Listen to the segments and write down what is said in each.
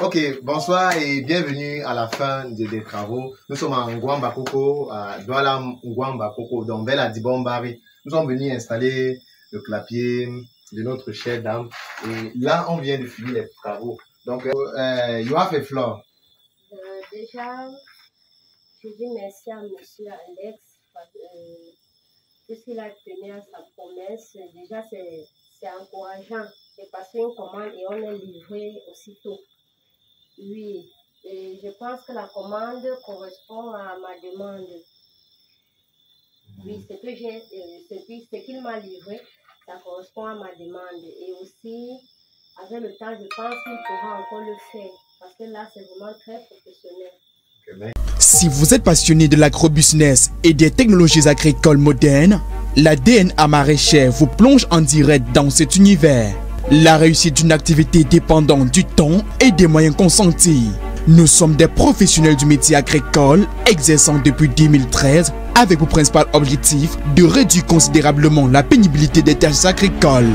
Ok, bonsoir et bienvenue à la fin des travaux. Nous sommes à Ngwamba Koko, à Douala Ngwamba Koko, dans Bella Dibombari. Nous sommes venus installer le clapier de notre chère dame. Et là, on vient de finir les travaux. Donc, you have a floor. Déjà, je dis merci à monsieur Alex puisqu'il a tenu à sa promesse. Déjà, c'est encourageant de passer une commande et on est livré aussitôt. Oui, et je pense que la commande correspond à ma demande. Oui, ce qu'il m'a livré, ça correspond à ma demande. Et aussi, avec le temps, je pense qu'il pourra encore le faire. Parce que là, c'est vraiment très professionnel. Si vous êtes passionné de l'agrobusiness et des technologies agricoles modernes, la DNA maraîchère vous plonge en direct dans cet univers. La réussite d'une activité dépendant du temps et des moyens consentis. Nous sommes des professionnels du métier agricole exerçant depuis 2013 avec pour principal objectif de réduire considérablement la pénibilité des tâches agricoles.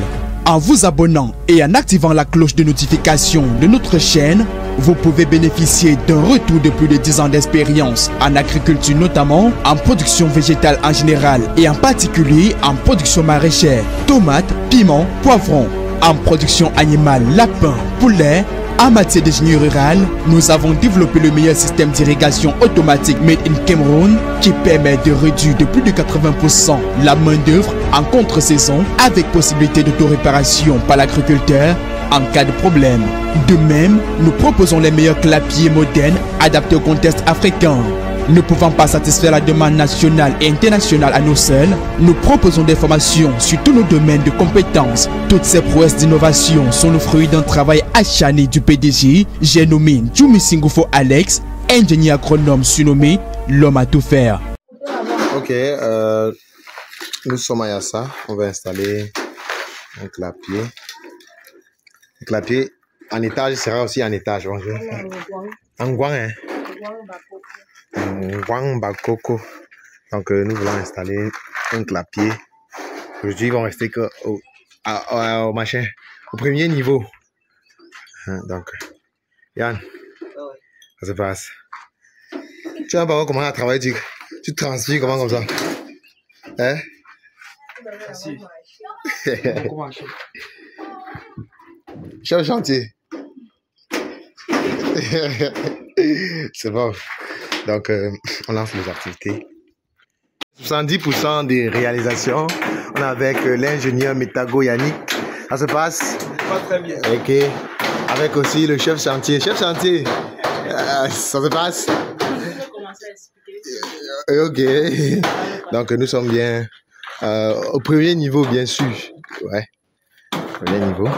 En vous abonnant et en activant la cloche de notification de notre chaîne, vous pouvez bénéficier d'un retour de plus de 10 ans d'expérience en agriculture, notamment en production végétale en général et en particulier en production maraîchère, tomates, piments, poivrons, en production animale, lapins, poulets. En matière d'ingénierie rurale, nous avons développé le meilleur système d'irrigation automatique Made in Cameroun qui permet de réduire de plus de 80% la main-d'œuvre en contre-saison avec possibilité d'autoréparation par l'agriculteur en cas de problème. De même, nous proposons les meilleurs clapiers modernes adaptés au contexte africain. Ne pouvant pas satisfaire la demande nationale et internationale à nous seuls, nous proposons des formations sur tous nos domaines de compétences. Toutes ces prouesses d'innovation sont le fruit d'un travail acharné du PDG, j'ai nommé Djoumi Singufo Alex, ingénieur agronome surnommé l'homme à tout faire. Ok, nous sommes à Yassa, on va installer un clapier. Le clapier en étage sera aussi en étage. En Ngwang, hein? Ngwamba Koko. Donc nous voulons installer un clapier. Aujourd'hui, ils vont rester que au machin, au premier niveau. Donc, Yann, ça se passe. Tu vas pas comment à travailler, tu transpires comment comme ça? Hein? Chef chantier. C'est bon. Donc, on lance les activités. 70% des réalisations, on est avec l'ingénieur Métago Yannick. Ça se passe? Pas très bien. Ok. Avec aussi le chef chantier. Chef chantier, ça se passe? Je vais commencer à expliquer. Ok. Donc, nous sommes bien au premier niveau, bien sûr. Ouais. Premier niveau.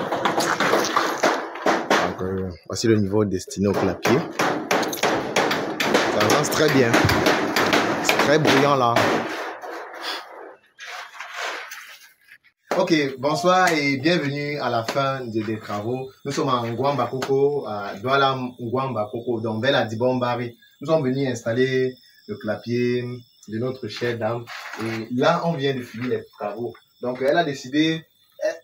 Donc, voici le niveau destiné au clapier. Ça avance très bien. C'est très bruyant là. Ok, bonsoir et bienvenue à la fin des travaux. Nous sommes à Ngwamba Koko, à Douala Ngwamba Koko, dans Bella Dibombari. Nous sommes venus installer le clapier de notre chère dame. Et là, on vient de finir les travaux. Donc, elle a décidé,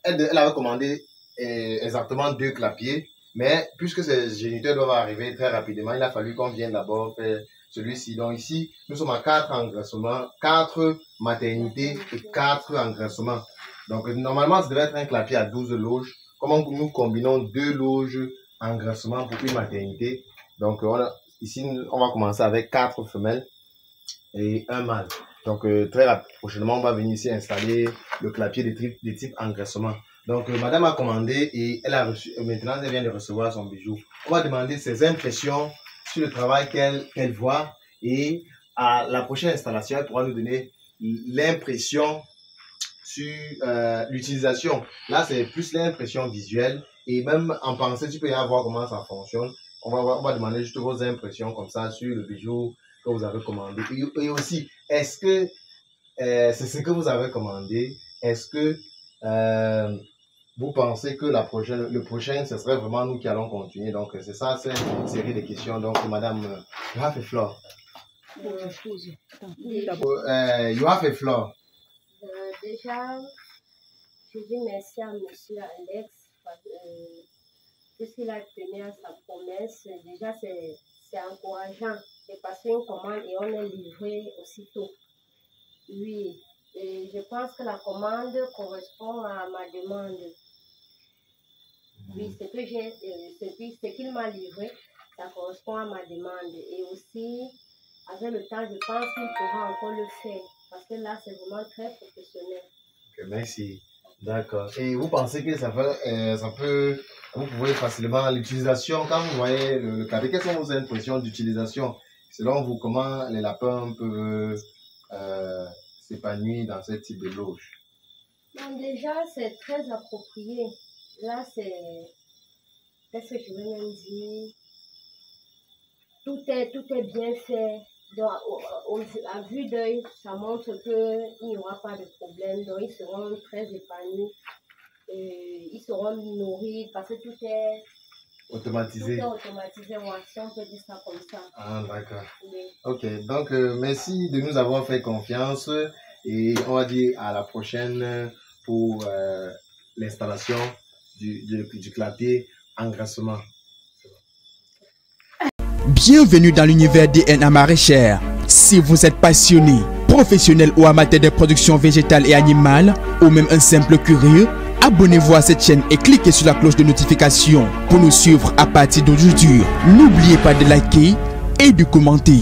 elle avait commandé exactement 2 clapiers. Mais puisque ces géniteurs doivent arriver très rapidement, il a fallu qu'on vienne d'abord faire celui-ci. Donc ici, nous sommes à 4 engraissements, 4 maternités et 4 engraissements. Donc normalement, ça devait être un clapier à 12 loges. Comment nous combinons 2 loges engraissement pour une maternité. Donc ici, on va commencer avec 4 femelles et un mâle. Donc très prochainement, on va venir ici installer le clapier de type engraissement. Donc, madame a commandé et elle a reçu, maintenant elle vient de recevoir son bijou. On va demander ses impressions sur le travail qu'elle voit et à la prochaine installation, elle pourra nous donner l'impression sur l'utilisation. Là, c'est plus l'impression visuelle et même en pensée, tu peux y voir comment ça fonctionne. On va demander juste vos impressions comme ça sur le bijou que vous avez commandé. Et aussi, est-ce que c'est ce que vous avez commandé? Est-ce que vous pensez que le prochain, ce serait vraiment nous qui allons continuer? Donc, c'est ça, c'est une série de questions. Donc, madame, you have a floor. You have a floor. Déjà, je dis merci à monsieur Alex puisqu'il a tenu à sa promesse. déjà c'est encourageant de passer une commande et on est livré aussitôt. Oui, et je pense que la commande correspond à ma demande. Oui, ce qu'il m'a livré, ça correspond à ma demande. Et aussi, avec le temps, je pense qu'il pourra encore le faire. Parce que là, c'est vraiment très professionnel. Ok, merci. D'accord. Et vous pensez que vous pouvez facilement l'utilisation, quand vous voyez le carré, quelles sont vos impressions d'utilisation? Selon vous, comment les lapins peuvent s'épanouir dans ce type de loge? Donc déjà, c'est très approprié. Là, qu'est-ce que je vais même dire? Tout est bien fait. Donc, à vue d'œil, ça montre qu'il n'y aura pas de problème. Donc, ils seront très épanouis. Ils seront nourris parce que tout est automatisé. Tout est automatisé, ouais, si on peut dire ça comme ça. Ah, d'accord. Oui. Ok, donc merci de nous avoir fait confiance et on va dire à la prochaine pour l'installation du clapier engraissement. Bienvenue dans l'univers DNA maraîchère. Si vous êtes passionné, professionnel ou amateur de production végétale et animale, ou même un simple curieux, abonnez-vous à cette chaîne et cliquez sur la cloche de notification pour nous suivre à partir d'aujourd'hui. N'oubliez pas de liker et de commenter.